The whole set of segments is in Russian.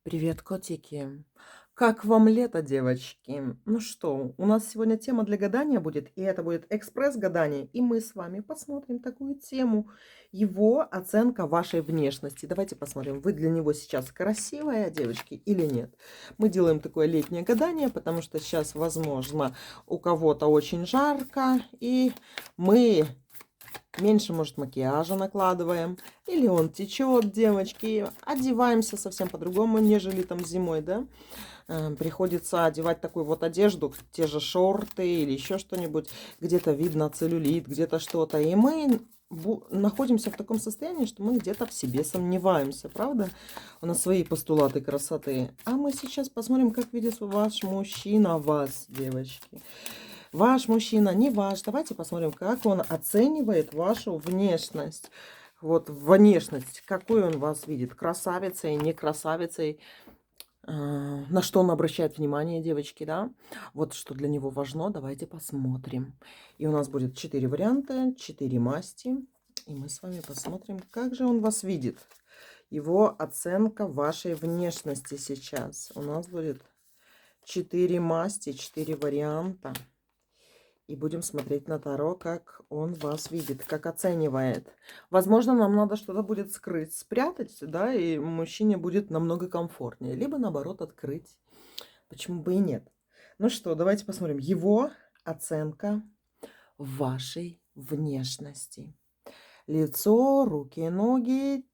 Привет, котики. Как вам лето, девочки? Ну что, у нас сегодня тема для гадания будет, и это будет экспресс-гадание, и мы с вами посмотрим такую тему. Его оценка вашей внешности. Давайте посмотрим, вы для него сейчас красивая, девочки, или нет. Мы делаем такое летнее гадание, потому что сейчас, возможно, у кого-то очень жарко, и мы меньше, может, макияжа накладываем. Или он течет, девочки. Одеваемся совсем по-другому, нежели там зимой, да. Приходится одевать такую вот одежду, те же шорты или еще что-нибудь. Где-то видно целлюлит, где-то что-то. И мы находимся в таком состоянии, что мы где-то в себе сомневаемся, правда? У нас свои постулаты красоты. А мы сейчас посмотрим, как видит ваш мужчина вас, девочки. Ваш мужчина, не ваш. Давайте посмотрим, как он оценивает вашу внешность. Вот внешность, какой он вас видит, красавицей, не красавицей, на что он обращает внимание, девочки, да? Вот что для него важно, давайте посмотрим. И у нас будет 4 варианта, 4 масти. И мы с вами посмотрим, как же он вас видит. Его оценка вашей внешности сейчас. У нас будет 4 масти, 4 варианта. И будем смотреть на Таро, как он вас видит, как оценивает. Возможно, нам надо что-то будет скрыть, спрятать, да, и мужчине будет намного комфортнее. Либо, наоборот, открыть. Почему бы и нет? Ну что, давайте посмотрим. Его оценка вашей внешности. Лицо, руки, ноги,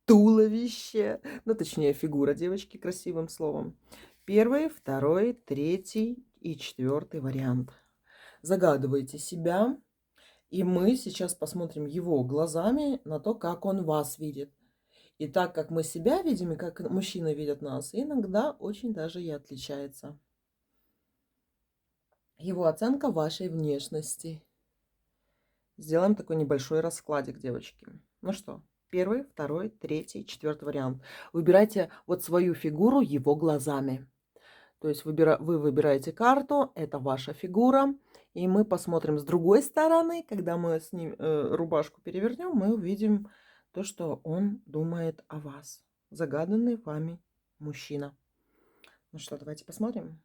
туловище. Ну, точнее, фигура девочки, красивым словом. Первый, второй, третий и четвертый вариант. Загадывайте себя, и мы сейчас посмотрим его глазами на то, как он вас видит. И так как мы себя видим, и как мужчины видят нас, иногда очень даже и отличается. Его оценка вашей внешности. Сделаем такой небольшой раскладик, девочки. Ну что, первый, второй, третий, четвертый вариант. Выбирайте вот свою фигуру его глазами. То есть вы выбираете карту, это ваша фигура. И мы посмотрим с другой стороны, когда мы с ним рубашку перевернем, мы увидим то, что он думает о вас. Загаданный вами мужчина. Ну что, давайте посмотрим.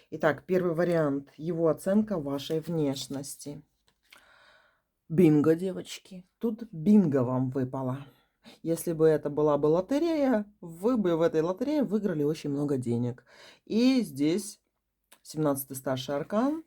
Итак, первый вариант. Его оценка вашей внешности. Бинго, девочки. Тут бинго вам выпало. Если бы это была бы лотерея, вы бы в этой лотерее выиграли очень много денег. И здесь 17-й старший аркан.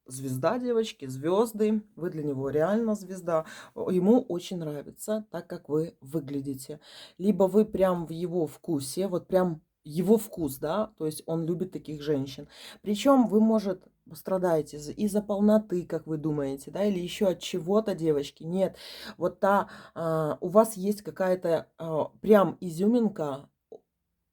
Звезда, девочки, звезды. Вы для него реально звезда. Ему очень нравится так, как вы выглядите. Либо вы прям в его вкусе, вот прям его вкус, да, то есть он любит таких женщин. Причем вы, может, страдаете из-за полноты, как вы думаете, да, или еще от чего-то, девочки. Нет, вот у вас есть какая-то прям изюминка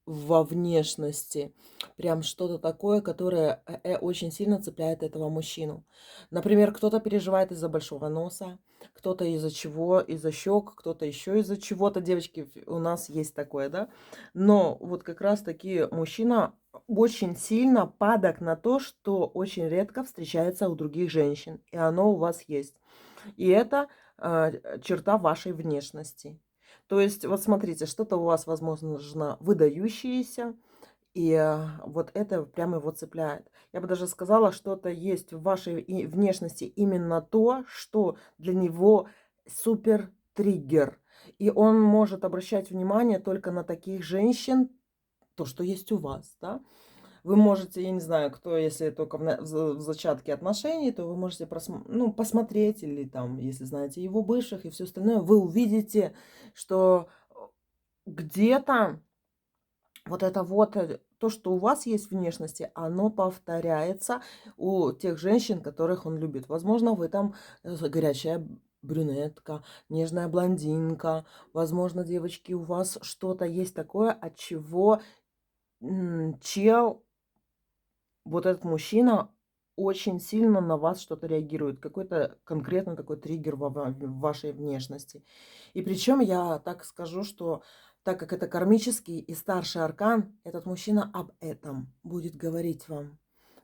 во внешности. Прям что-то такое, которое очень сильно цепляет этого мужчину. Например, кто-то переживает из-за большого носа, кто-то из-за чего, из-за щек, кто-то еще из-за чего-то. Девочки, у нас есть такое, да? Но вот как раз-таки мужчина очень сильно падок на то, что очень редко встречается у других женщин. И оно у вас есть. И это черта вашей внешности. То есть, вот смотрите, что-то у вас, возможно, выдающееся, и вот это прямо его цепляет. Я бы даже сказала, что-то есть в вашей внешности именно то, что для него супер триггер. И он может обращать внимание только на таких женщин, то, что есть у вас, да. Вы можете, я не знаю, кто, если только в зачатке отношений, то вы можете посмотреть или там, если знаете его бывших и все остальное, вы увидите, что где-то вот это вот, то, что у вас есть в внешности, оно повторяется у тех женщин, которых он любит. Возможно, вы там горячая брюнетка, нежная блондинка. Возможно, девочки, у вас что-то есть такое, от чего чел, вот этот мужчина, очень сильно на вас что-то реагирует. Какой-то конкретно такой триггер в вашей внешности. И причем я так скажу, что так как это кармический и старший аркан, этот мужчина об этом будет говорить вам.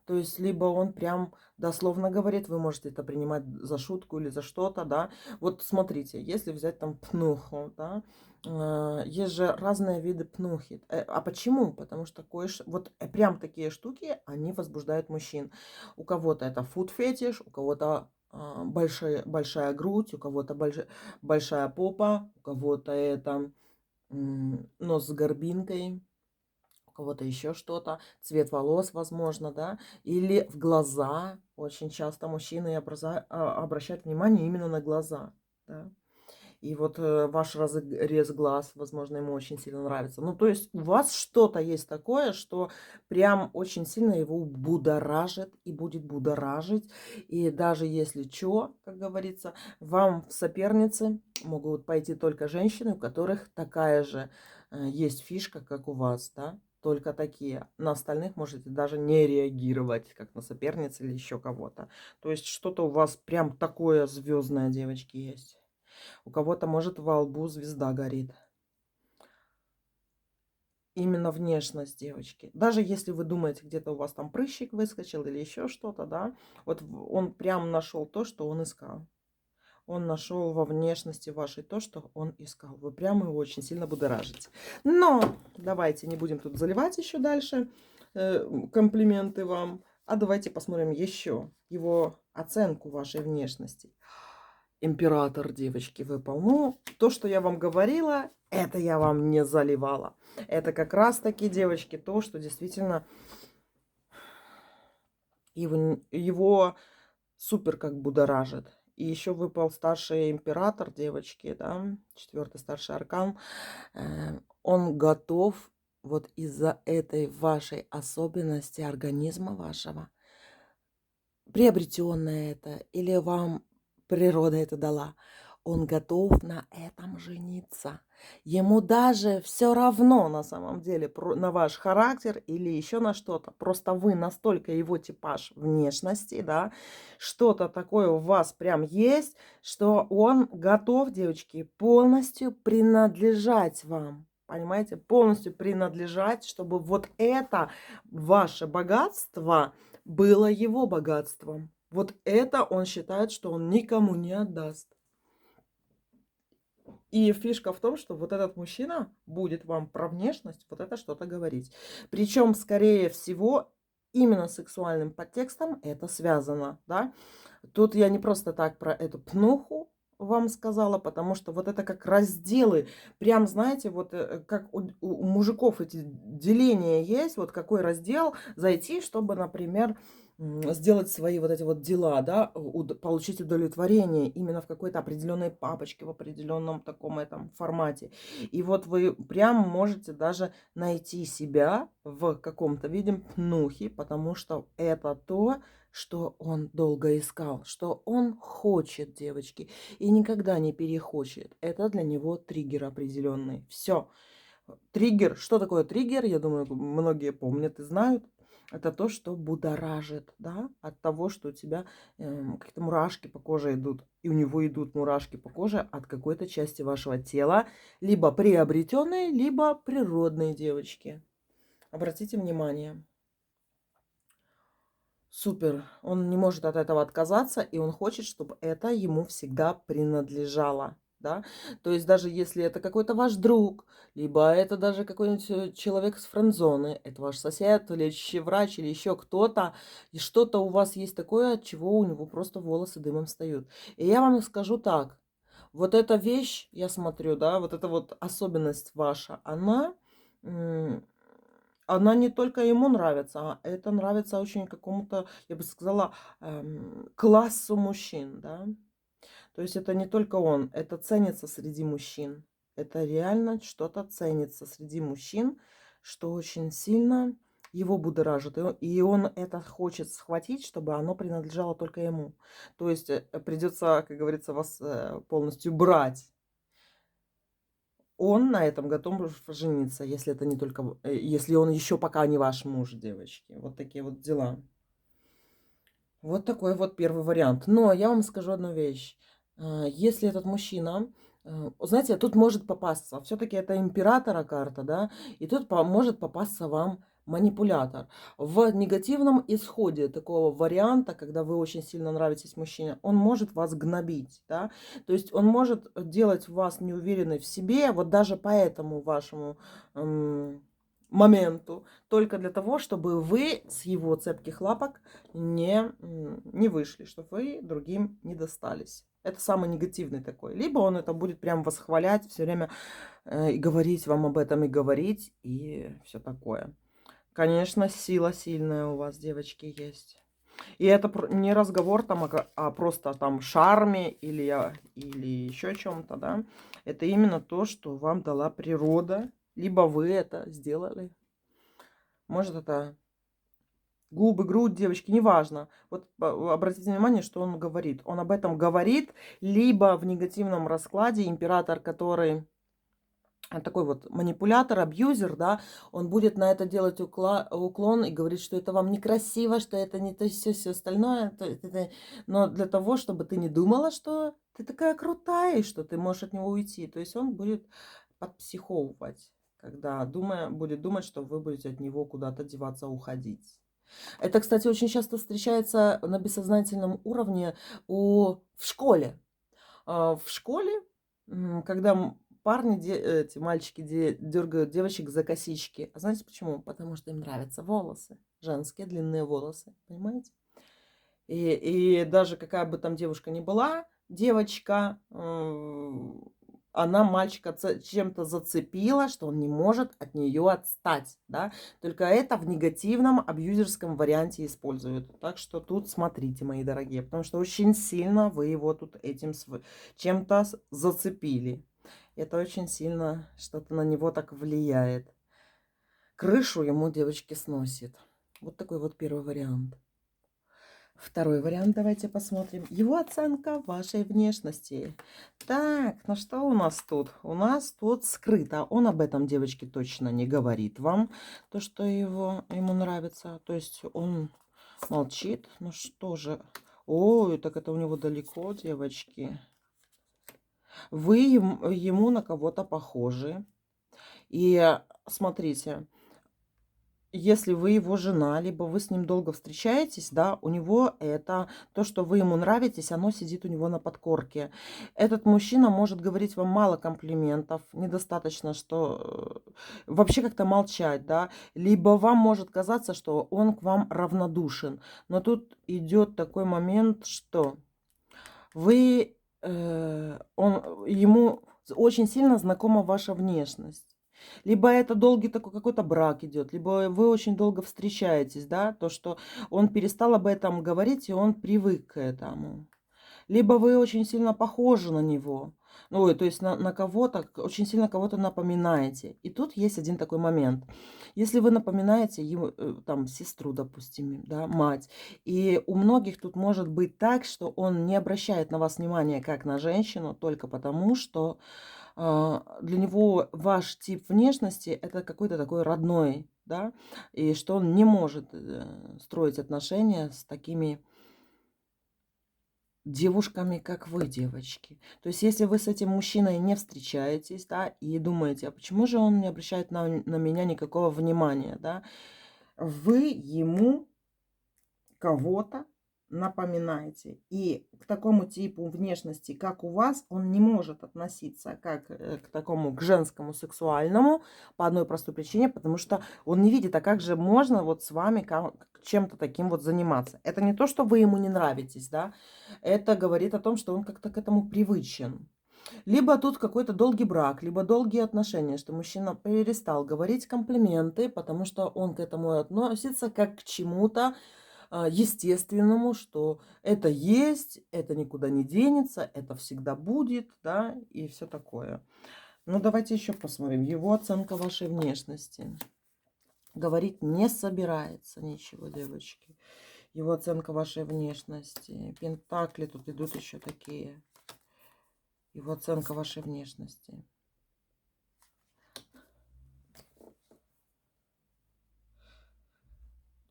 То есть, либо он прям дословно говорит, вы можете это принимать за шутку или за что-то, да. Вот смотрите, если взять там пнуху, да, есть же разные виды пнухи. А почему? Потому что вот прям такие штуки, они возбуждают мужчин. У кого-то это фуд-фетиш, у кого-то большая грудь, у кого-то большая попа, у кого-то это нос с горбинкой, у кого-то еще что-то, цвет волос, возможно, да, или в глаза. Очень часто мужчины обращают внимание именно на глаза, да. И вот ваш разрез глаз, возможно, ему очень сильно нравится. Ну, то есть у вас что-то есть такое, что прям очень сильно его будоражит и будет будоражить. И даже если что, как говорится, вам в соперницы могут пойти только женщины, у которых такая же есть фишка, как у вас, да? Только такие. На остальных можете даже не реагировать, как на соперниц или еще кого-то. То есть что-то у вас прям такое звездное, девочки, есть. У кого-то, может, во лбу звезда горит. Именно внешность девочки. Даже если вы думаете, где-то у вас там прыщик выскочил или еще что-то, да, вот он прям нашел то, что он искал. Он нашел во внешности вашей то, что он искал. Вы прямо его очень сильно будоражите. Но давайте не будем тут заливать еще дальше комплименты вам. А давайте посмотрим еще его оценку вашей внешности. Император, девочки, выпал. Ну, то, что я вам говорила, это я вам не заливала. Это как раз-таки, девочки, то, что действительно его супер как будоражит. И еще выпал старший император, девочки, да, 4-й старший аркан. Он готов вот из-за этой вашей особенности организма вашего, приобретенное это, или вам природа это дала, он готов на этом жениться. Ему даже все равно на самом деле на ваш характер или еще на что-то. Просто вы настолько его типаж внешности, да, что-то такое у вас прям есть, что он готов, девочки, полностью принадлежать вам. Понимаете, полностью принадлежать, чтобы вот это ваше богатство было его богатством. Вот это он считает, что он никому не отдаст. И фишка в том, что вот этот мужчина будет вам про внешность вот это что-то говорить. Причем, скорее всего, именно с сексуальным подтекстом это связано, да. Тут я не просто так про эту пнуху вам сказала, потому что вот это как разделы, прям, знаете, вот как у мужиков эти деления есть, вот какой раздел зайти, чтобы, например, сделать свои вот эти вот дела, да, получить удовлетворение именно в какой-то определенной папочке, в определенном таком этом формате. И вот вы прям можете даже найти себя в каком-то виде пнухи, потому что это то, что он долго искал, что он хочет, девочки, и никогда не перехочет. Это для него триггер определенный. Все. Триггер. Что такое триггер? Я думаю, многие помнят и знают. Это то, что будоражит, да, от того, что у тебя какие-то мурашки по коже идут. И у него идут мурашки по коже от какой-то части вашего тела, либо приобретенной, либо природной, девочки. Обратите внимание. Супер. Он не может от этого отказаться, и он хочет, чтобы это ему всегда принадлежало. Да? То есть даже если это какой-то ваш друг, либо это даже какой-нибудь человек с френдзоны, это ваш сосед, лечащий врач или еще кто-то, и что-то у вас есть такое, от чего у него просто волосы дымом встают. И я вам скажу так. Вот эта вещь, я смотрю, да, вот эта вот особенность ваша, она не только ему нравится, а это нравится очень какому-то, я бы сказала, классу мужчин, да. То есть это не только он, это ценится среди мужчин. Это реально что-то ценится среди мужчин, что очень сильно его будоражит. И он это хочет схватить, чтобы оно принадлежало только ему. То есть придется, как говорится, вас полностью брать. Он на этом готов жениться, если это не только, если он еще пока не ваш муж, девочки. Вот такие вот дела. Вот такой вот первый вариант. Но я вам скажу одну вещь. Если этот мужчина знаете, тут может попасться, все-таки это императора карта, да, и тут может попасться вам манипулятор. В негативном исходе такого варианта, когда вы очень сильно нравитесь мужчине, он может вас гнобить, да, то есть он может делать вас неуверенной в себе, вот даже по этому вашему моменту, только для того, чтобы вы с его цепких лапок не вышли, чтобы вы другим не достались. Это самый негативный такой. Либо он это будет прям восхвалять все время и говорить вам об этом, и говорить, и все такое. Конечно, сила сильная у вас, девочки, есть. И это не разговор там о просто там шарме или еще чем-то, да. Это именно то, что вам дала природа, либо вы это сделали. Может, это губы, грудь, девочки, неважно. Вот обратите внимание, что он говорит. Он об этом говорит, либо в негативном раскладе император, который такой вот манипулятор, абьюзер, да, он будет на это делать уклон и говорить, что это вам некрасиво, что это не то, все остальное. Но для того, чтобы ты не думала, что ты такая крутая, и что ты можешь от него уйти. То есть он будет подпсиховывать, когда будет думать, что вы будете от него куда-то деваться, уходить. Это, кстати, очень часто встречается на бессознательном уровне в школе. В школе, когда парни, эти мальчики дергают девочек за косички. А знаете почему? Потому что им нравятся волосы. Женские длинные волосы. Понимаете? И даже какая бы там девушка ни была, девочка, она мальчика чем-то зацепила, что он не может от нее отстать, да. Только это в негативном абьюзерском варианте используют. Так что тут смотрите, мои дорогие, потому что очень сильно вы его тут этим чем-то зацепили. Это очень сильно что-то на него так влияет. Крышу ему девочки сносит. Вот такой вот первый вариант. Второй вариант давайте посмотрим. Его оценка вашей внешности. Так, ну что у нас тут? У нас тут скрыто. Он об этом, девочки, точно не говорит вам. То, что ему нравится. То есть он молчит. Ну что же. Ой, так это у него далеко, девочки. Вы ему на кого-то похожи. И смотрите. Если вы его жена, либо вы с ним долго встречаетесь, да, у него это, то, что вы ему нравитесь, оно сидит у него на подкорке. Этот мужчина может говорить вам мало комплиментов, недостаточно, что вообще как-то молчать, да, либо вам может казаться, что он к вам равнодушен. Но тут идет такой момент, что ему очень сильно знакома ваша внешность. Либо это долгий такой какой-то брак идет, либо вы очень долго встречаетесь, да, то, что он перестал об этом говорить, и он привык к этому. Либо вы очень сильно похожи на него, ну, то есть на кого-то, очень сильно кого-то напоминаете. И тут есть один такой момент. Если вы напоминаете ему, там, сестру, допустим, да, мать, и у многих тут может быть так, что он не обращает на вас внимания как на женщину, только потому, что для него ваш тип внешности это какой-то такой родной, да, и что он не может строить отношения с такими девушками, как вы, девочки. То есть, если вы с этим мужчиной не встречаетесь, да, и думаете, а почему же он не обращает на меня никакого внимания, да, вы ему кого-то напоминаете. И к такому типу внешности, как у вас, он не может относиться как к такому, к женскому сексуальному по одной простой причине, потому что он не видит, а как же можно вот с вами чем-то таким вот заниматься. Это не то, что вы ему не нравитесь, да, это говорит о том, что он как-то к этому привычен. Либо тут какой-то долгий брак, либо долгие отношения, что мужчина перестал говорить комплименты, потому что он к этому относится как к чему-то естественному, что это есть, это никуда не денется, это всегда будет, да, и все такое. Ну, давайте еще посмотрим. Его оценка вашей внешности. Говорить не собирается ничего, девочки. Его оценка вашей внешности. Пентакли тут идут еще такие. Его оценка вашей внешности.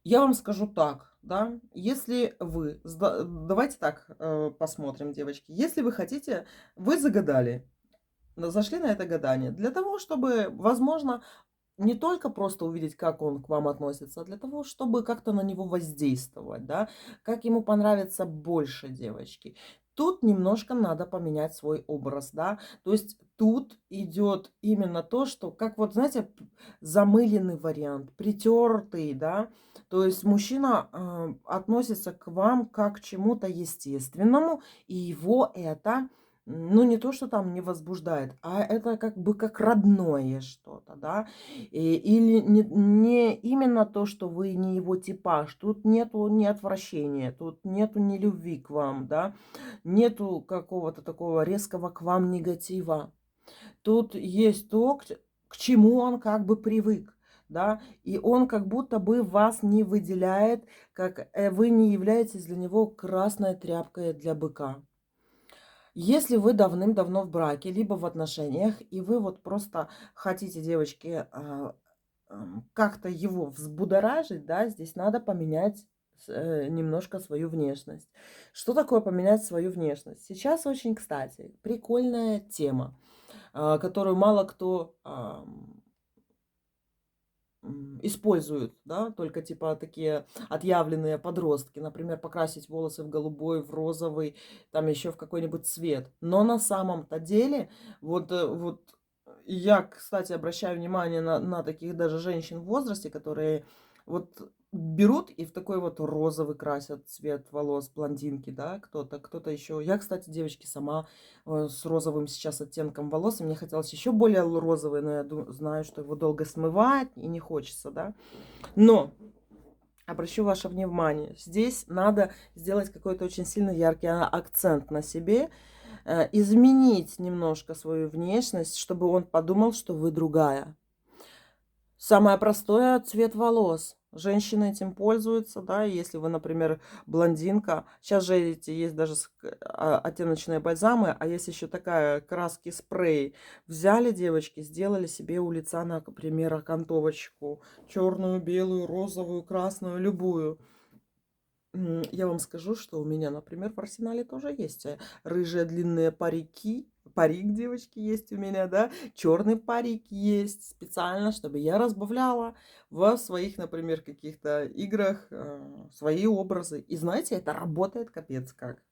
Я вам скажу так, да, если вы, давайте так посмотрим, девочки, если вы хотите, вы загадали, зашли на это гадание? Для того, чтобы, возможно, не только просто увидеть, как он к вам относится, а для того, чтобы как-то на него воздействовать, да, как ему понравится больше девочки. Тут немножко надо поменять свой образ, да, то есть тут идет именно то, что, как вот, знаете, замыленный вариант, притертый, да, то есть мужчина относится к вам как к чему-то естественному, и его это ну, не то, что там не возбуждает, а это как бы как родное что-то, да. Или не именно то, что вы не его типаж. Тут нету ни отвращения, тут нету ни любви к вам, да. Нету какого-то такого резкого к вам негатива. Тут есть то, к чему он как бы привык. Да, и он как будто бы вас не выделяет, как вы не являетесь для него красной тряпкой для быка. Если вы давным-давно в браке, либо в отношениях, и вы вот просто хотите, девочки, как-то его взбудоражить, да, здесь надо поменять немножко свою внешность. Что такое поменять свою внешность? Сейчас очень, кстати, прикольная тема, которую мало кто используют, да, только типа такие отъявленные подростки, например, покрасить волосы в голубой, в розовый, там еще в какой-нибудь цвет. Но на самом-то деле, вот я, кстати, обращаю внимание на таких даже женщин в возрасте, которые вот берут и в такой вот розовый красят цвет волос, блондинки, да, кто-то еще. Я, кстати, девочки, сама с розовым сейчас оттенком волос, и мне хотелось еще более розовый, но я знаю, что его долго смывать и не хочется, да. Но обращу ваше внимание, здесь надо сделать какой-то очень сильный яркий акцент на себе, изменить немножко свою внешность, чтобы он подумал, что вы другая. Самое простое — цвет волос. Женщины этим пользуются, да, если вы, например, блондинка. Сейчас же эти есть даже оттеночные бальзамы, а есть еще такая краски спрей. Взяли, девочки, сделали себе у лица, например, окантовочку. Черную, белую, розовую, красную, любую. Я вам скажу, что у меня, например, в арсенале тоже есть рыжие длинные парики. Парик, девочки, есть у меня, да. Черный парик есть специально, чтобы я разбавляла в своих, например, каких-то играх свои образы. И знаете, это работает капец как.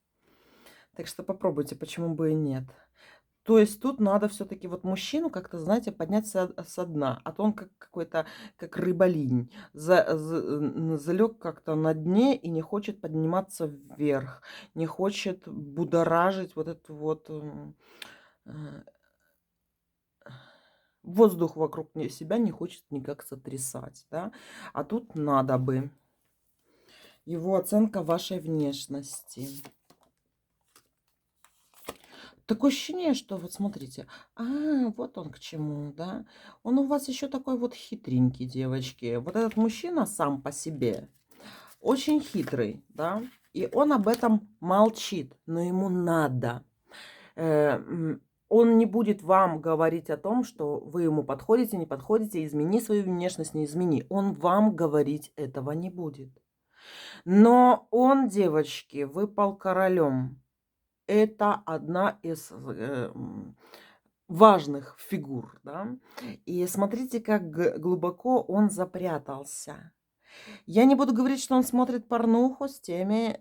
Так что попробуйте, почему бы и нет. То есть тут надо все-таки вот мужчину как-то, знаете, поднять со дна. А то он как какой-то, как рыболинь. Залег как-то на дне и не хочет подниматься вверх. Не хочет будоражить вот этот вот э, воздух вокруг себя, не хочет никак сотрясать. Да? А тут надо бы. Его оценка вашей внешности. Такое ощущение, что вот смотрите, вот он к чему, да. Он у вас еще такой вот хитренький, девочки. Вот этот мужчина сам по себе очень хитрый, да. И он об этом молчит, но ему надо. Он не будет вам говорить о том, что вы ему подходите, не подходите, измени свою внешность, не измени. Он вам говорить этого не будет. Но он, девочки, выпал королем. Это одна из важных фигур, да. И смотрите, как глубоко он запрятался. Я не буду говорить, что он смотрит порнуху с теми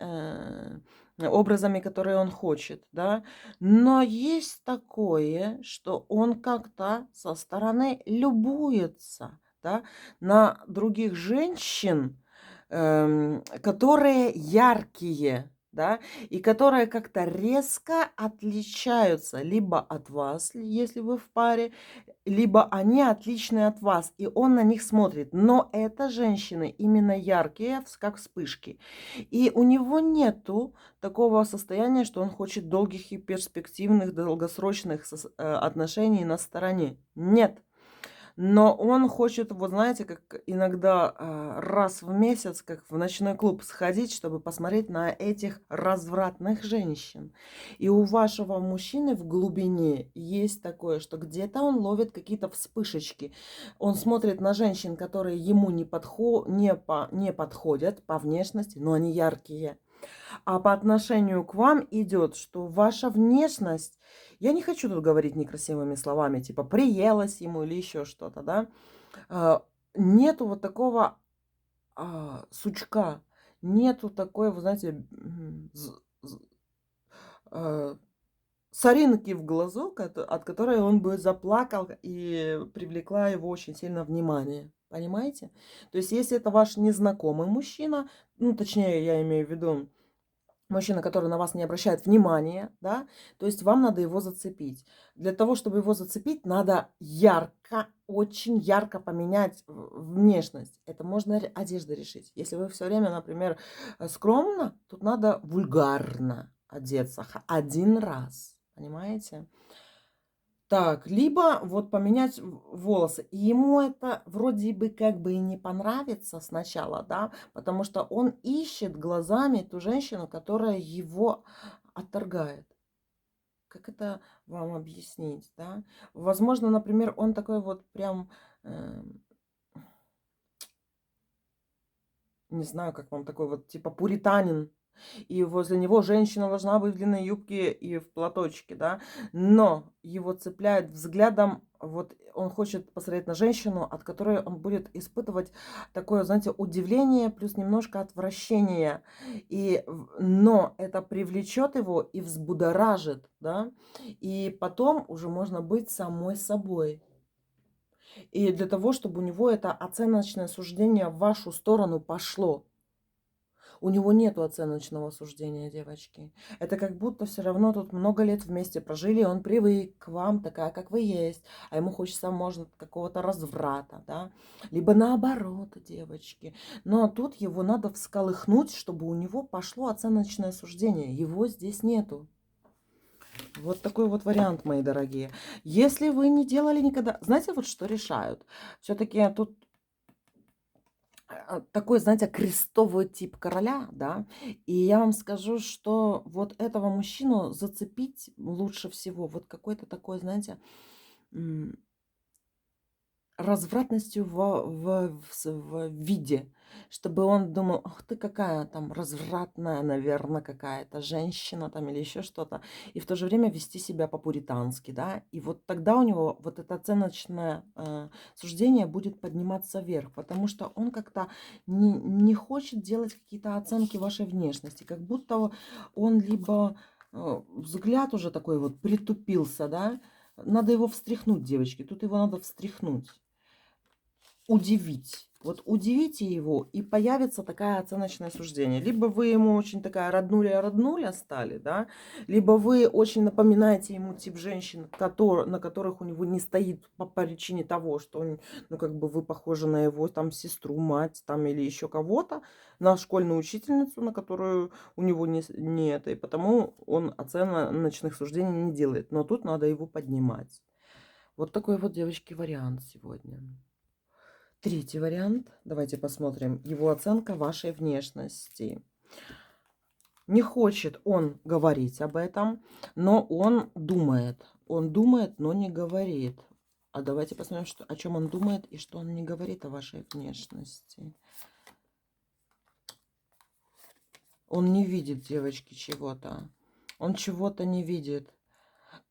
образами, которые он хочет, да. Но есть такое, что он как-то со стороны любуется, да, на других женщин, которые яркие, да, и которые как-то резко отличаются либо от вас, если вы в паре, либо они отличные от вас, и он на них смотрит. Но это женщины именно яркие, как вспышки. И у него нету такого состояния, что он хочет долгих и перспективных, долгосрочных отношений на стороне. Нет. Но он хочет, вот знаете, как иногда раз в месяц, как в ночной клуб сходить, чтобы посмотреть на этих развратных женщин. И у вашего мужчины в глубине есть такое, что где-то он ловит какие-то вспышечки. Он смотрит на женщин, которые ему не подходят по внешности, но они яркие. А по отношению к вам идет, что ваша внешность Я не хочу тут говорить некрасивыми словами, типа приелось ему или еще что-то, да. А, Нету вот такого сучка, нету такой, вы знаете, а, соринки в глазу, от которой он бы заплакал и привлекла его очень сильно внимание. Понимаете? То есть, если это ваш незнакомый мужчина, ну, точнее, я имею в виду мужчина, который на вас не обращает внимания, да, то есть вам надо его зацепить. Для того, чтобы его зацепить, надо ярко, очень ярко поменять внешность. Это можно одеждой решить. Если вы все время, например, скромно, тут надо вульгарно одеться один раз. Понимаете? Так, либо вот поменять волосы. И ему это вроде бы как бы и не понравится сначала, да, потому что он ищет глазами ту женщину, которая его отторгает. Как это вам объяснить, да? Возможно, например, он такой вот прям, не знаю, как вам такой вот, типа пуританин, и возле него женщина должна быть в длинной юбке и в платочке, да, но его цепляет взглядом, вот он хочет посмотреть на женщину, от которой он будет испытывать такое, знаете, удивление плюс немножко отвращение, но это привлечет его и взбудоражит, да, и потом уже можно быть самой собой. И для того, чтобы у него это оценочное суждение в вашу сторону пошло. У него нету оценочного суждения, девочки. Это как будто все равно тут много лет вместе прожили, он привык к вам такая, как вы есть, а ему хочется, может, какого-то разврата, да, либо наоборот, девочки. Но тут его надо всколыхнуть, чтобы у него пошло оценочное суждение. Его здесь нету. Вот такой вот вариант, мои дорогие. Если вы не делали никогда... Знаете, вот что решают? Все-таки тут такой, знаете, крестовый тип короля, да. И я вам скажу, что вот этого мужчину зацепить лучше всего вот какой-то такой, знаете, развратностью в виде, чтобы он думал: ах ты какая там развратная, наверное, какая-то женщина там или еще что-то, и в то же время вести себя по-пуритански, да, и вот тогда у него вот это оценочное суждение будет подниматься вверх, потому что он как-то не хочет делать какие-то оценки вашей внешности, как будто он либо взгляд уже такой вот притупился, да, надо его встряхнуть, девочки, тут его надо встряхнуть. Удивить. Вот удивите его, и появится такое оценочное суждение. Либо вы ему очень такая роднуля стали, да, либо вы очень напоминаете ему тип женщин, на которых у него не стоит по причине того, что ну, как бы вы похожи на его там сестру, мать там или еще кого-то, на школьную учительницу, на которую у него не это, и потому он оценочных суждений не делает. Но тут надо его поднимать. Вот такой вот, девочки, вариант сегодня. Третий вариант. Давайте посмотрим. Его оценка вашей внешности. Не хочет он говорить об этом, но он думает. Он думает, но не говорит. А давайте посмотрим, о чем он думает и что он не говорит о вашей внешности. Он не видит, девочки, чего-то. Он чего-то не видит.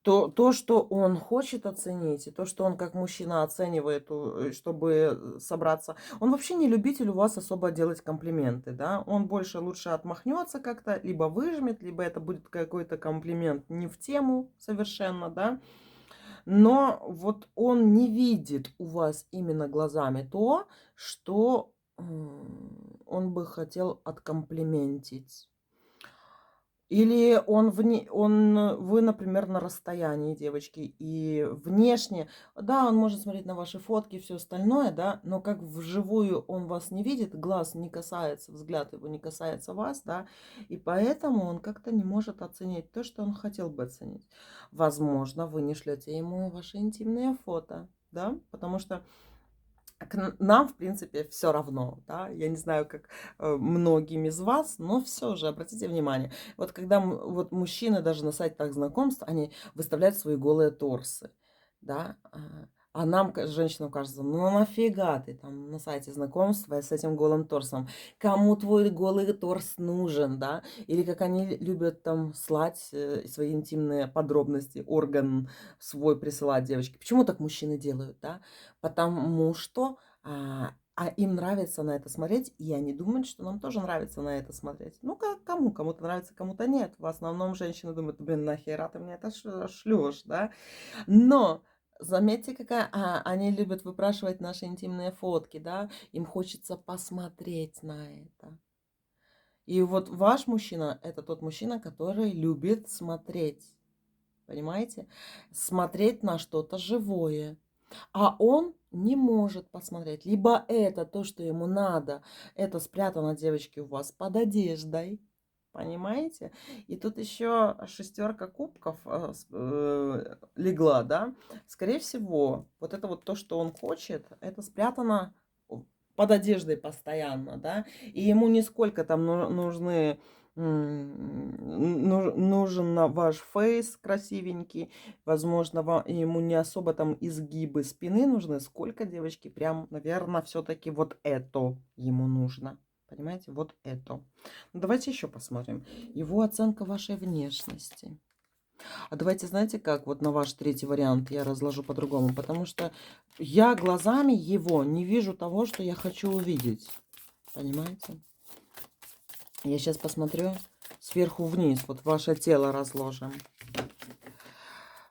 То, что он хочет оценить, и то, что он как мужчина оценивает, чтобы собраться. Он вообще не любитель у вас особо делать комплименты, да. Он больше лучше отмахнется как-то, либо выжмет, либо это будет какой-то комплимент не в тему совершенно, да. Но вот он не видит у вас именно глазами то, что он бы хотел откомплиментить. Или вы, например, на расстоянии, девочки, и внешне, да, он может смотреть на ваши фотки и все остальное, да, но как вживую он вас не видит, глаз не касается, взгляд его не касается вас, да, и поэтому он как-то не может оценить то, что он хотел бы оценить. Возможно, вы не шлете ему ваши интимные фото, да, потому что нам, в принципе, все равно, да. Я не знаю, как многим из вас, но все же, обратите внимание, вот когда вот мужчины даже на сайтах знакомств, они выставляют свои голые торсы, да. А нам, женщинам, кажется, ну нафига ты там на сайте знакомства с этим голым торсом? Кому твой голый торс нужен, да? Или как они любят там слать свои интимные подробности, орган свой присылать девочки. Почему так мужчины делают, да? Потому что им нравится на это смотреть, и они думают, что нам тоже нравится на это смотреть. Ну, как кому? Кому-то нравится, кому-то нет. В основном женщины думают, блин, нахера ты мне это шлешь, да? Но заметьте, какая они любят выпрашивать наши интимные фотки, да? Им хочется посмотреть на это. И вот ваш мужчина – это тот мужчина, который любит смотреть. Понимаете? Смотреть на что-то живое. А он не может посмотреть. Либо это то, что ему надо, это спрятано, девочки, у вас под одеждой. Понимаете? И тут еще шестерка кубков легла, да? Скорее всего, вот это вот то, что он хочет, это спрятано под одеждой постоянно, да? И ему нисколько там нужны нужен ваш фейс красивенький, возможно, ему не особо там изгибы спины нужны, сколько, девочки, прям, наверное, все-таки вот это ему нужно. Понимаете, вот это. Ну, давайте еще посмотрим. Его оценка вашей внешности. А давайте, знаете как, вот на ваш третий вариант я разложу по-другому, потому что я глазами его не вижу того, что я хочу увидеть. Понимаете? Я сейчас посмотрю сверху вниз, вот ваше тело разложим.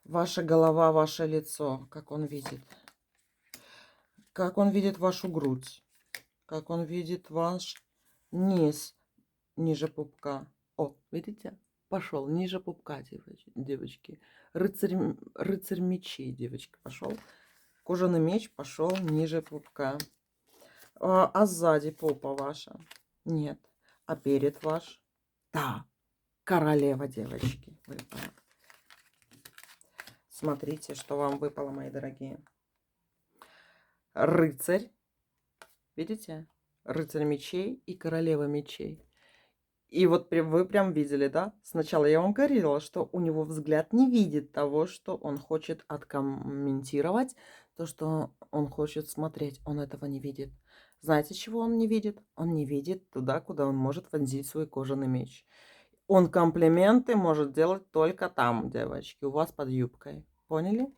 Ваша голова, ваше лицо, как он видит. Как он видит вашу грудь. Как он видит ваш низ, ниже пупка. О, видите? Пошел ниже пупка, девочки. Рыцарь мечей, девочки, пошел. Кожаный меч пошел ниже пупка. А сзади попа ваша? Нет. А перед ваш? Да. Королева, девочки, выпала. Смотрите, что вам выпало, мои дорогие. Рыцарь. Видите? Рыцарь мечей и королева мечей. И вот вы прям видели, да? Сначала я вам говорила, что у него взгляд не видит того, что он хочет откомментировать, то, что он хочет смотреть. Он этого не видит. Знаете, чего он не видит? Он не видит туда, куда он может вонзить свой кожаный меч. Он комплименты может делать только там, девочки, у вас под юбкой. Поняли?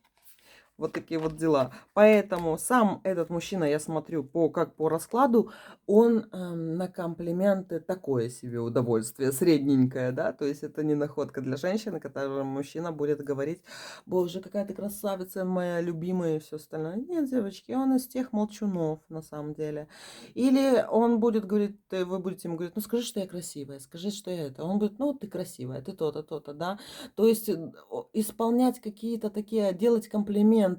Вот такие вот дела. Поэтому сам этот мужчина, я смотрю, как по раскладу, он на комплименты такое себе удовольствие, средненькое, да, то есть это не находка для женщины, которая мужчина будет говорить, боже, какая ты красавица, моя любимая и все остальное. Нет, девочки, он из тех молчунов на самом деле. Или он будет говорить, вы будете ему говорить, ну скажи, что я красивая, скажи, что я это. Он говорит, ну ты красивая, ты то-то, то-то, да. То есть исполнять какие-то такие, делать комплименты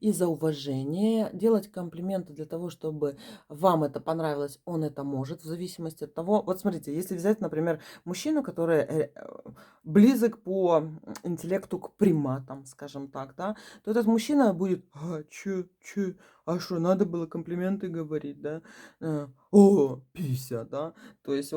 из-за уважения, делать комплименты для того, чтобы вам это понравилось, он это может, в зависимости от того. Вот смотрите, если взять, например, мужчину, который близок по интеллекту к приматам, скажем так, да, то этот мужчина будет, а что, надо было комплименты говорить, да, о, пися, да, то есть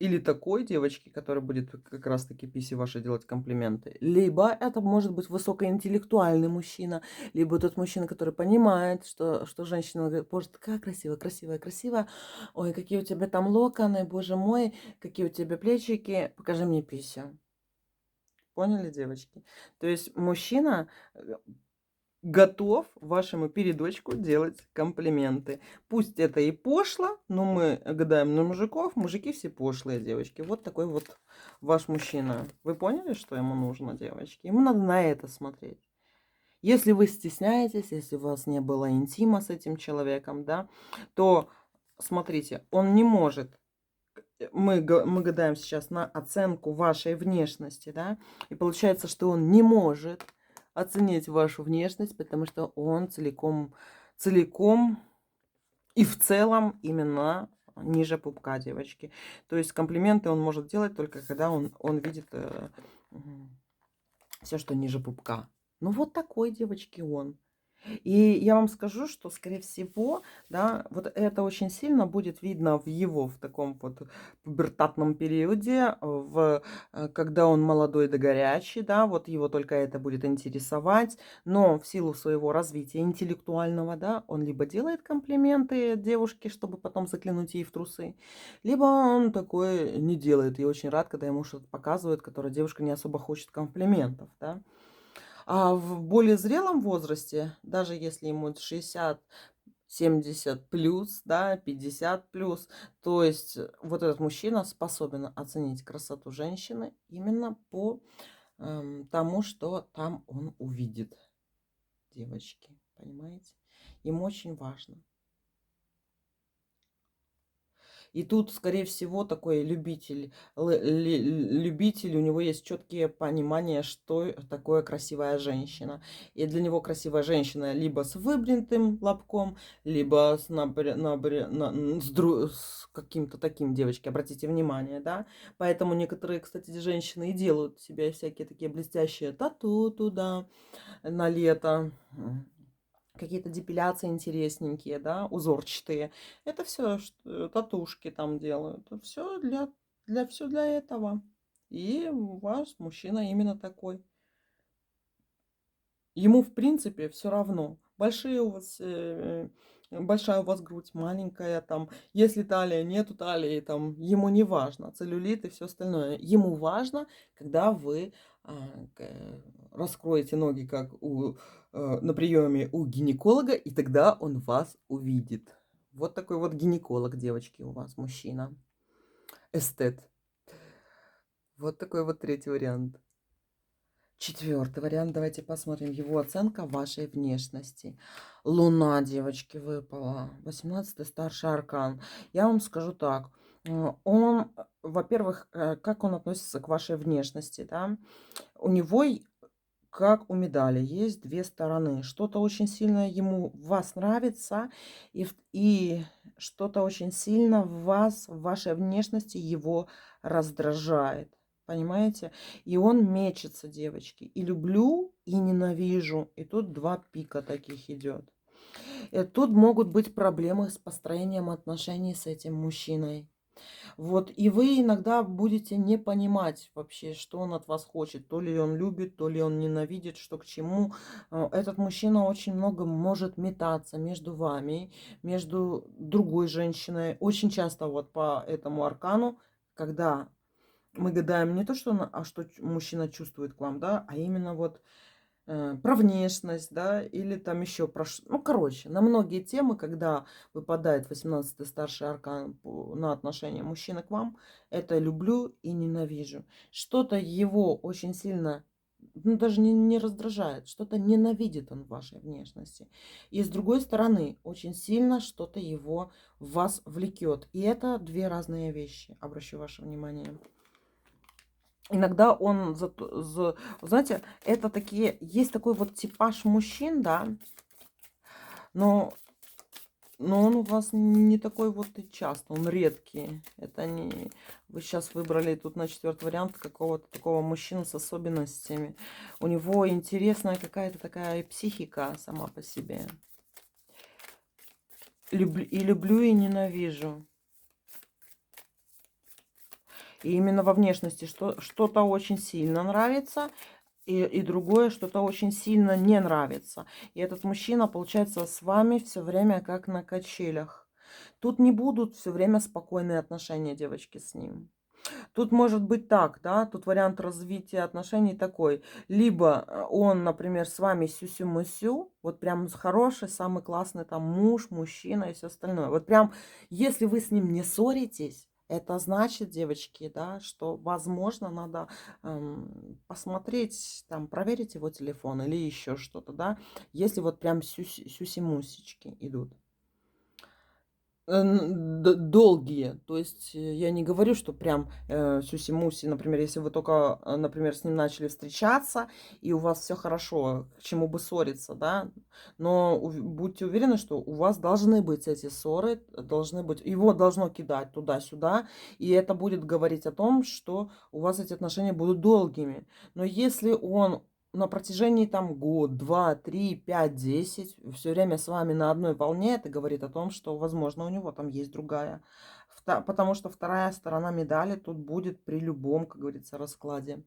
или такой девочки, которая будет как раз-таки писи вашей делать комплименты. Либо это может быть высокоинтеллектуальный мужчина, либо тот мужчина, который понимает, что женщина говорит, боже, такая красивая, красивая, красивая. Ой, какие у тебя там локоны, боже мой, какие у тебя плечики, покажи мне писю. Поняли, девочки? То есть мужчина готов вашему передочку делать комплименты. Пусть это и пошло, но мы гадаем на мужиков. Мужики все пошлые, девочки. Вот такой вот ваш мужчина. Вы поняли, что ему нужно, девочки? Ему надо на это смотреть. Если вы стесняетесь, если у вас не было интима с этим человеком, да, то смотрите, он не может. Мы гадаем сейчас на оценку вашей внешности, да, и получается, что он не может оценить вашу внешность, потому что он целиком и в целом именно ниже пупка, девочки. То есть комплименты он может делать только когда он видит все, что ниже пупка. Ну вот такой, девочки, он. И я вам скажу, что, скорее всего, да, вот это очень сильно будет видно в таком вот пубертатном периоде, когда он молодой да горячий, да, вот его только это будет интересовать, но в силу своего развития интеллектуального, да, он либо делает комплименты девушке, чтобы потом заглянуть ей в трусы, либо он такое не делает и очень рад, когда ему что-то показывают, которое девушка не особо хочет комплиментов, да. А в более зрелом возрасте, даже если ему 60, 70 плюс, да, 50 плюс, то есть вот этот мужчина способен оценить красоту женщины именно по тому, что там он увидит, девочки, понимаете? Им очень важно. И тут, скорее всего, такой любитель, у него есть четкие понимания, что такое красивая женщина. И для него красивая женщина либо с выбритым лобком, либо с каким-то таким, девочки, обратите внимание, да. Поэтому некоторые, кстати, женщины и делают себе всякие такие блестящие тату туда на лето, какие-то депиляции интересненькие, да, узорчатые. Это все татушки там делают. Все все для этого. И у вас мужчина именно такой. Ему, в принципе, все равно. Большая у вас грудь, маленькая там. Если талия, нету талии, там, ему не важно. Целлюлит и все остальное. Ему важно, когда вы а, раскроете ноги, как на приеме у гинеколога, и тогда он вас увидит. Вот такой вот гинеколог, девочки, у вас мужчина. Эстет. Вот такой вот третий вариант. Четвертый вариант. Давайте посмотрим. Его оценка вашей внешности. Луна, девочки, выпала. 18-й старший аркан. Я вам скажу так. Он, во-первых, как он относится к вашей внешности, да? У него, как у медали, есть две стороны. Что-то очень сильно ему в вас нравится, и что-то очень сильно в вас, в вашей внешности его раздражает. Понимаете? И он мечется, девочки. И люблю, и ненавижу. И тут два пика таких идет. И тут могут быть проблемы с построением отношений с этим мужчиной. Вот, и вы иногда будете не понимать вообще, что он от вас хочет. То ли он любит, то ли он ненавидит, что к чему. Этот мужчина очень много может метаться между вами, между другой женщиной. Очень часто вот по этому аркану, когда мы гадаем не то, что, что мужчина чувствует к вам, да, а именно вот про внешность, да, или там еще про... Ну, короче, на многие темы, когда выпадает 18-й старший аркан на отношения мужчины к вам, это люблю и ненавижу. Что-то его очень сильно, ну, даже не раздражает, что-то ненавидит он в вашей внешности. И с другой стороны, очень сильно что-то его в вас влекет. И это две разные вещи, обращу ваше внимание. Иногда он, знаете, это такие, есть такой вот типаж мужчин, да, но, но он у вас не такой вот и часто, он редкий. Это не, вы сейчас выбрали тут на четвертый вариант какого-то такого мужчину с особенностями. У него интересная какая-то такая психика сама по себе. Люблю, и ненавижу. И именно во внешности что-то очень сильно нравится, и другое что-то очень сильно не нравится. И этот мужчина, получается, с вами все время как на качелях. Тут не будут все время спокойные отношения, девочки, с ним. Тут может быть так, да, тут вариант развития отношений такой. Либо он, например, с вами сюсю-мусю, вот прям хороший, самый классный там муж, мужчина и все остальное. Вот прям, если вы с ним не ссоритесь, это значит, девочки, да, что, возможно, надо посмотреть, там, проверить его телефон или еще что-то, да, если вот прям сюси-мусечки идут. Долгие. То есть я не говорю, что прям сюси-муси, например, если вы только, например, с ним начали встречаться, и у вас все хорошо, к чему бы ссориться, да, но будьте уверены, что у вас должны быть эти ссоры, должны быть, его должно кидать туда-сюда, и это будет говорить о том, что у вас эти отношения будут долгими. Но если он на протяжении там год, 2, 3, 5, 10 все время с вами на одной волне, это говорит о том, что, возможно, у него там есть другая. Потому что вторая сторона медали тут будет при любом, как говорится, раскладе.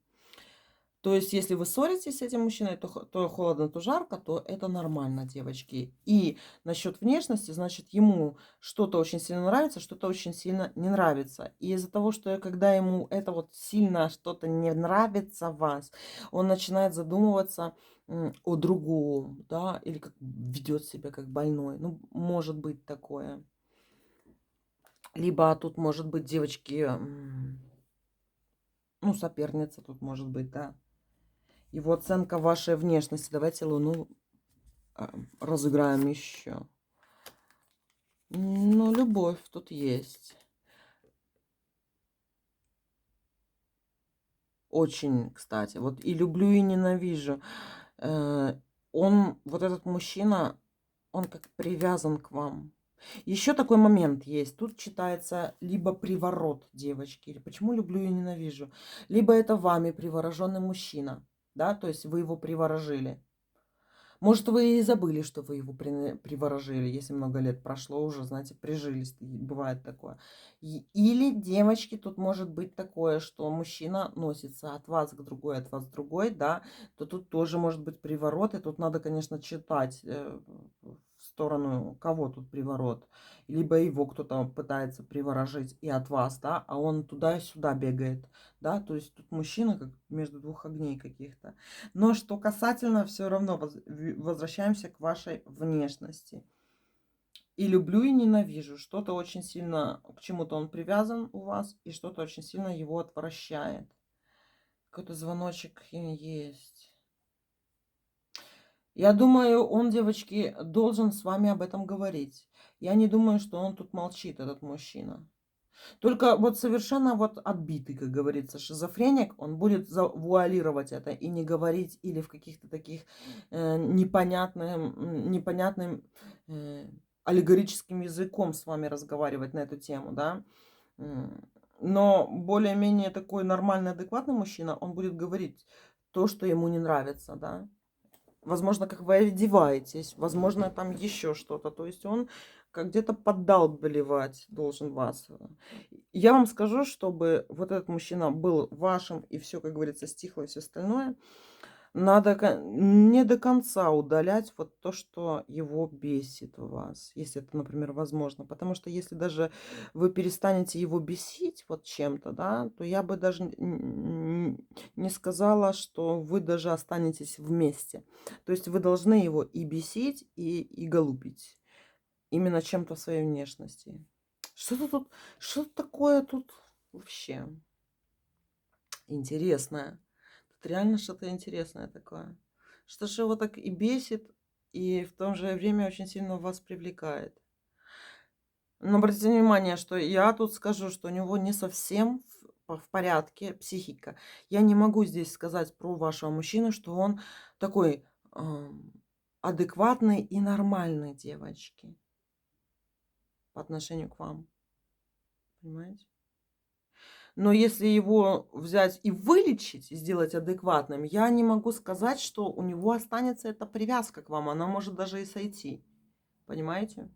То есть, если вы ссоритесь с этим мужчиной, то холодно, то жарко, то это нормально, девочки. И насчет внешности, значит, ему что-то очень сильно нравится, что-то очень сильно не нравится. И из-за того, что когда ему это вот сильно что-то не нравится в вас, он начинает задумываться о другом, да, или как ведет себя как больной. Ну, может быть такое. Либо тут может быть, девочки, ну, соперница тут может быть, да. Его оценка вашей внешности. Давайте Луну разыграем еще. Ну, любовь тут есть. Очень, кстати. Вот и люблю, и ненавижу. Он, вот этот мужчина, он как привязан к вам. Еще такой момент есть. Тут читается либо приворот, девочки. Или почему люблю и ненавижу. Либо это вами привороженный мужчина. Да, то есть вы его приворожили. Может, вы и забыли, что вы его приворожили, если много лет прошло уже, знаете, прижились, и бывает такое. Или, девочки, тут может быть такое, что мужчина носится от вас к другой, да, то тут тоже может быть приворот, и тут надо, конечно, читать в сторону, кого тут приворот. Либо его кто-то пытается приворожить и от вас, да, а он туда и сюда бегает, да, то есть тут мужчина как между двух огней каких-то. Но что касательно, все равно возвращаемся к вашей внешности. И люблю, и ненавижу. Что-то очень сильно, к чему-то он привязан у вас, и что-то очень сильно его отвращает. Какой-то звоночек есть. Я думаю, он, девочки, должен с вами об этом говорить. Я не думаю, что он тут молчит, этот мужчина. Только вот совершенно вот отбитый, как говорится, шизофреник, он будет завуалировать это и не говорить или в каких-то таких непонятным аллегорическим языком с вами разговаривать на эту тему, да. Но более-менее такой нормальный, адекватный мужчина, он будет говорить то, что ему не нравится, да. Возможно, как вы одеваетесь, возможно, там еще что-то. То есть он как где-то поддалбливать должен вас. Я вам скажу, чтобы вот этот мужчина был вашим и все, как говорится, стихло и все остальное, надо не до конца удалять вот то, что его бесит у вас, если это, например, возможно. Потому что если даже вы перестанете его бесить вот чем-то, да, то я бы даже не сказала, что вы даже останетесь вместе. То есть вы должны его и бесить, и голубить. Именно чем-то в своей внешности. Что-то тут, что такое тут вообще интересное. Тут реально что-то интересное такое. Что же его так и бесит, и в то же время очень сильно вас привлекает. Но обратите внимание, что я тут скажу, что у него не совсем в порядке психика. Я не могу здесь сказать про вашего мужчину, что он такой адекватный и нормальный, девочки, по отношению к вам. Понимаете? Но если его взять и вылечить, и сделать адекватным, я не могу сказать, что у него останется эта привязка к вам. Она может даже и сойти. Понимаете?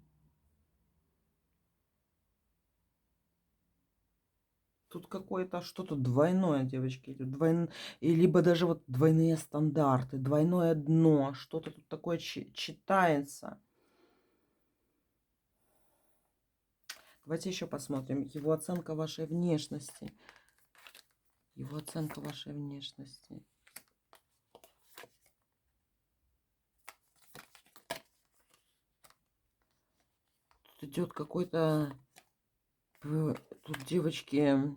Тут какое-то что-то двойное, девочки, идет. И либо даже вот двойные стандарты, двойное дно, что-то тут такое читается. Давайте еще посмотрим. Его оценка вашей внешности. Его оценка вашей внешности. Тут идет какой-то... Тут, девочки...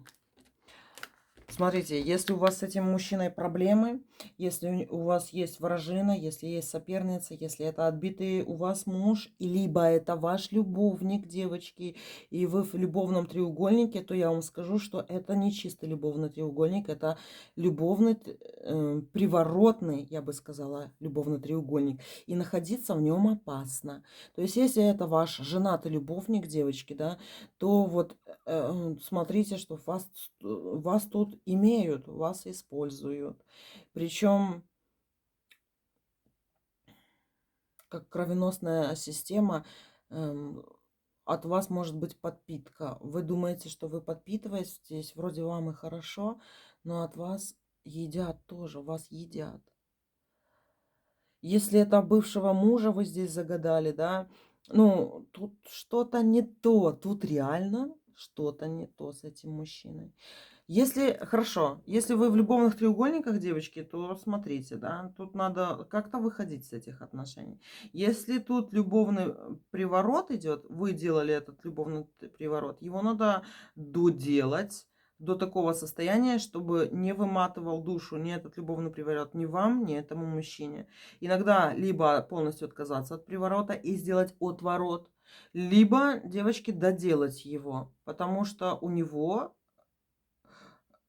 Смотрите, если у вас с этим мужчиной проблемы, если у вас есть вражина, если есть соперница, если это отбитый у вас муж, и либо это ваш любовник, девочки, и вы в любовном треугольнике, то я вам скажу, что это не чистый любовный треугольник, это любовный, приворотный, я бы сказала, любовный треугольник. И находиться в нем опасно. То есть, если это ваш женатый любовник, девочки, да, то вот смотрите, что вас тут имеют, вас используют. Причем как кровеносная система, эм, от вас может быть подпитка. Вы думаете, что вы подпитываетесь, вроде вам и хорошо, но от вас едят тоже, вас едят. Если это бывшего мужа вы здесь загадали, да, ну, тут что-то не то, тут реально что-то не то с этим мужчиной. Если, хорошо, если вы в любовных треугольниках, девочки, то смотрите, да, тут надо как-то выходить с этих отношений. Если тут любовный приворот идет, вы делали этот любовный приворот, его надо доделать до такого состояния, чтобы не выматывал душу ни этот любовный приворот, ни вам, ни этому мужчине. Иногда либо полностью отказаться от приворота и сделать отворот, либо, девочки, доделать его, потому что у него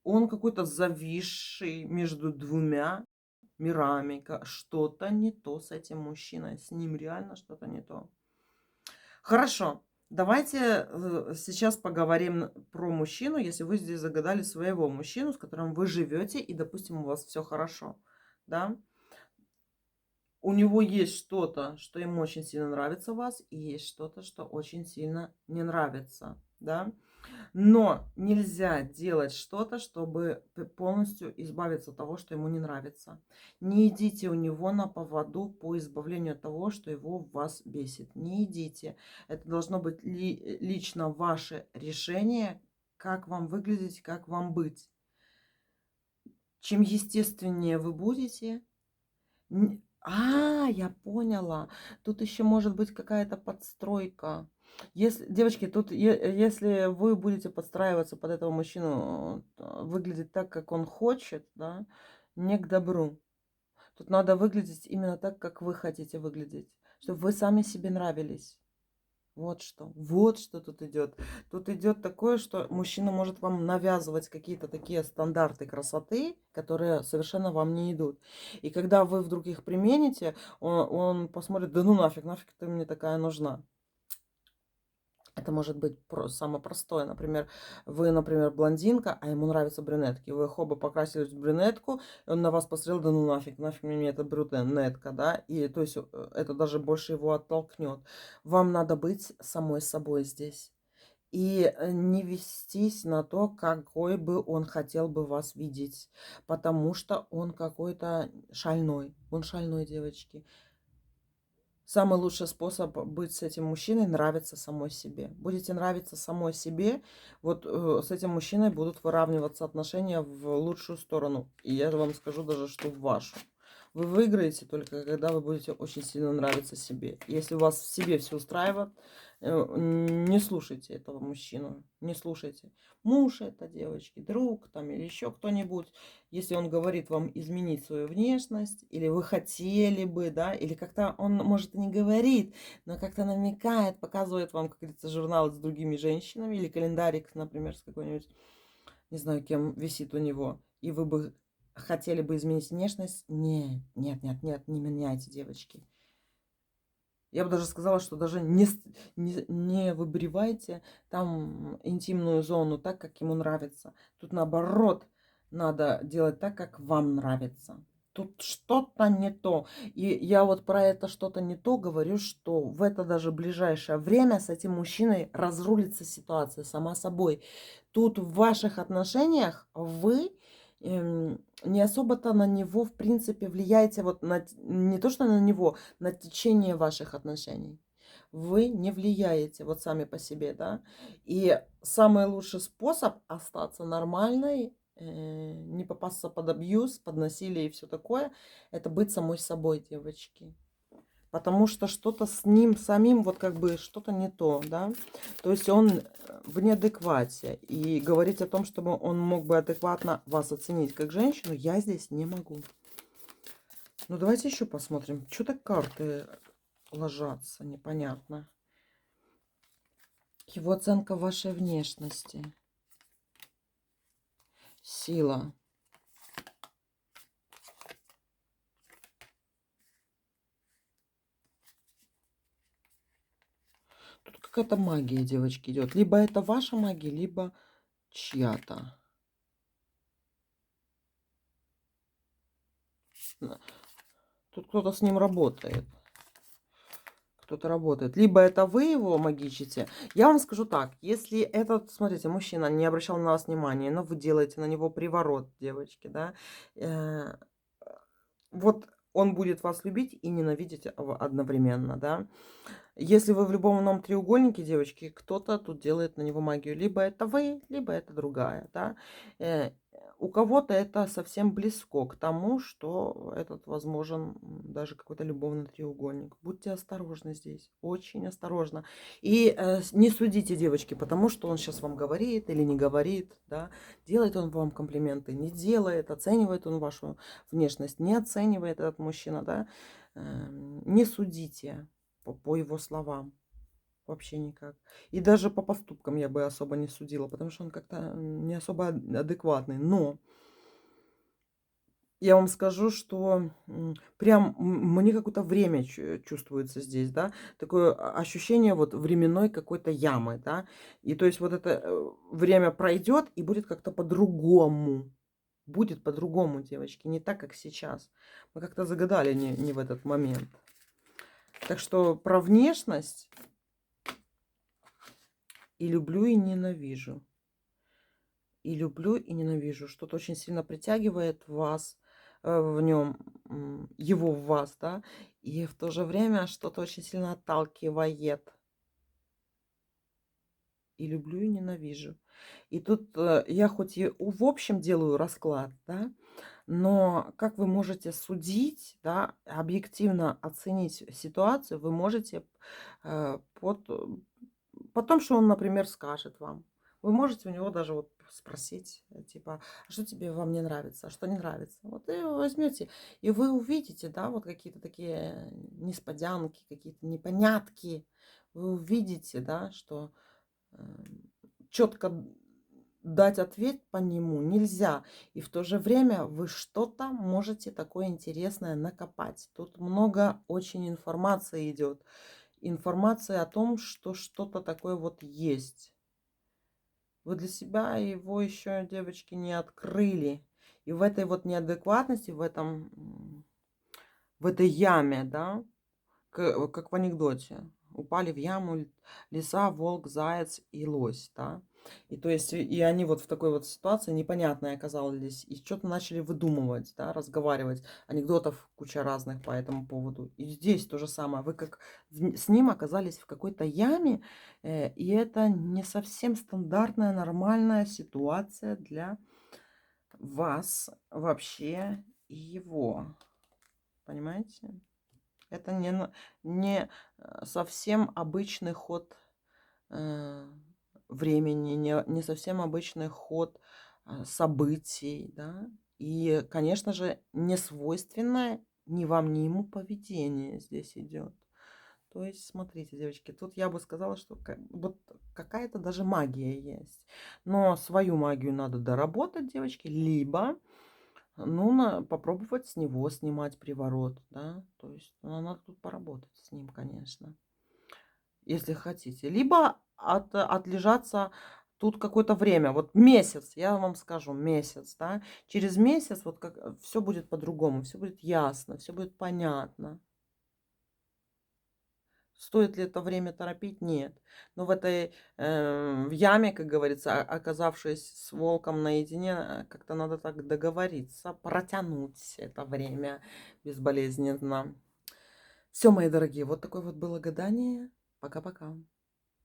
он какой-то зависший между двумя мирами. Что-то не то с этим мужчиной. С ним реально что-то не то. Хорошо. Давайте сейчас поговорим про мужчину, если вы здесь загадали своего мужчину, с которым вы живете, и, допустим, у вас все хорошо. Да? У него есть что-то, что ему очень сильно нравится в вас, и есть что-то, что очень сильно не нравится. Да? Но нельзя делать что-то, чтобы полностью избавиться от того, что ему не нравится. Не идите у него на поводу по избавлению от того, что его в вас бесит. Не идите. Это должно быть лично ваше решение, как вам выглядеть, как вам быть. Чем естественнее вы будете, я поняла. Тут еще может быть какая-то подстройка. Если, девочки, тут если вы будете подстраиваться под этого мужчину, выглядеть так, как он хочет, да, не к добру. Тут надо выглядеть именно так, как вы хотите выглядеть, чтобы вы сами себе нравились. Вот что тут идет. Тут идет такое, что мужчина может вам навязывать какие-то такие стандарты красоты, которые совершенно вам не идут. И когда вы вдруг их примените, он посмотрит, да ну нафиг ты мне такая нужна. Это может быть самое простое. Например, вы, например, блондинка, а ему нравятся брюнетки. Вы оба покрасились в брюнетку, и он на вас посмотрел, да ну нафиг мне эта брюнетка, да. И то есть это даже больше его оттолкнет. Вам надо быть самой собой здесь. И не вестись на то, какой бы он хотел бы вас видеть. Потому что он какой-то шальной. Он шальной, девочки. Самый лучший способ быть с этим мужчиной — нравиться самой себе. Будете нравиться самой себе, вот с этим мужчиной будут выравниваться отношения в лучшую сторону. И я вам скажу даже, что в вашу. Вы выиграете только, когда вы будете очень сильно нравиться себе. Если у вас в себе все устраивает, не слушайте этого мужчину. Не слушайте. Муж это, девочки, друг там или еще кто-нибудь. Если он говорит вам изменить свою внешность, или вы хотели бы, да, или как-то он, может, и не говорит, но как-то намекает, показывает вам, как говорится, журнал с другими женщинами, или календарик, например, с какой-нибудь, не знаю, кем висит у него, и вы бы хотели бы изменить внешность, нет, не меняйте, девочки. Я бы даже сказала, что даже не выбривайте там интимную зону так, как ему нравится. Тут наоборот надо делать так, как вам нравится. Тут что-то не то. И я вот про это что-то не то говорю, что в это даже ближайшее время с этим мужчиной разрулится ситуация сама собой. Тут в ваших отношениях вы не особо-то на него, в принципе, влияете, вот на, не то, что на него, на течение ваших отношений. Вы не влияете вот сами по себе, да. И самый лучший способ остаться нормальной, не попасться под абьюз, под насилие и все такое, это быть самой собой, девочки. Потому что что-то с ним самим, вот как бы что-то не то, да. То есть он в неадеквате. И говорить о том, чтобы он мог бы адекватно вас оценить как женщину, я здесь не могу. Ну, давайте еще посмотрим. Что-то карты ложатся, непонятно. Его оценка вашей внешности. Сила. Тут какая-то магия, девочки, идет. Либо это ваша магия, либо чья-то. Тут кто-то с ним работает. Что-то работает. Либо это вы его магичите. Я вам скажу так. Если этот, смотрите, мужчина не обращал на вас внимания, но вы делаете на него приворот, девочки, да, э, вот он будет вас любить и ненавидеть одновременно, да. Если вы в любовном треугольнике, девочки, кто-то тут делает на него магию. Либо это вы, либо это другая, да. Э, У кого-то это совсем близко к тому, что этот возможен даже какой-то любовный треугольник. Будьте осторожны здесь, очень осторожно. И не судите, девочки, потому что он сейчас вам говорит или не говорит, да. Делает он вам комплименты, не делает, оценивает он вашу внешность, не оценивает этот мужчина, да. Не судите по его словам. Вообще никак. И даже по поступкам я бы особо не судила, потому что он как-то не особо адекватный. Но я вам скажу, что прям мне какое-то время чувствуется здесь, да, такое ощущение вот временной какой-то ямы, да. И то есть вот это время пройдет и будет как-то по-другому. Будет по-другому, девочки, не так, как сейчас. Мы как-то загадали не в этот момент. Так что про внешность и люблю, и ненавижу. И люблю, и ненавижу. Что-то очень сильно притягивает вас в нем, его в вас, да, и в то же время что-то очень сильно отталкивает. И люблю, и ненавижу. И тут я хоть и в общем делаю расклад, да, но как вы можете судить, да, объективно оценить ситуацию, вы можете по том, что он, например, скажет вам. Вы можете у него даже вот спросить, типа, а что тебе во мне нравится, а что не нравится. Вот и возьмете, и вы увидите, да, вот какие-то такие несподянки, какие-то непонятки. Вы увидите, да, что четко дать ответ по нему нельзя. И в то же время вы что-то можете такое интересное накопать. Тут много очень информации идет. Информация о том, что что-то такое вот есть. Вы для себя его еще, девочки, не открыли. И в этой вот неадекватности, в этой яме, да, как в анекдоте. Упали в яму лиса, волк, заяц и лось, да. И то есть, и они вот в такой вот ситуации непонятной оказались. И что-то начали выдумывать, да, разговаривать. Анекдотов куча разных по этому поводу. И здесь то же самое. Вы как с ним оказались в какой-то яме. И это не совсем стандартная, нормальная ситуация для вас вообще и его. Понимаете? Это не совсем обычный ход времени, не совсем обычный ход событий, да. И, конечно же, не свойственное ни вам, ни ему поведение здесь идет. То есть, смотрите, девочки, тут я бы сказала, что вот какая-то даже магия есть. Но свою магию надо доработать, девочки, либо ну, попробовать с него снимать приворот, да. То есть надо тут поработать с ним, конечно, если хотите. Либо отлежаться тут какое-то время. Вот месяц, я вам скажу, месяц, да. Через месяц вот как все будет по-другому, все будет ясно, все будет понятно. Стоит ли это время торопить? Нет. Но в этой в яме, как говорится, оказавшись с волком наедине, как-то надо так договориться, протянуть это время безболезненно. Все, мои дорогие, вот такое вот было гадание. Пока-пока.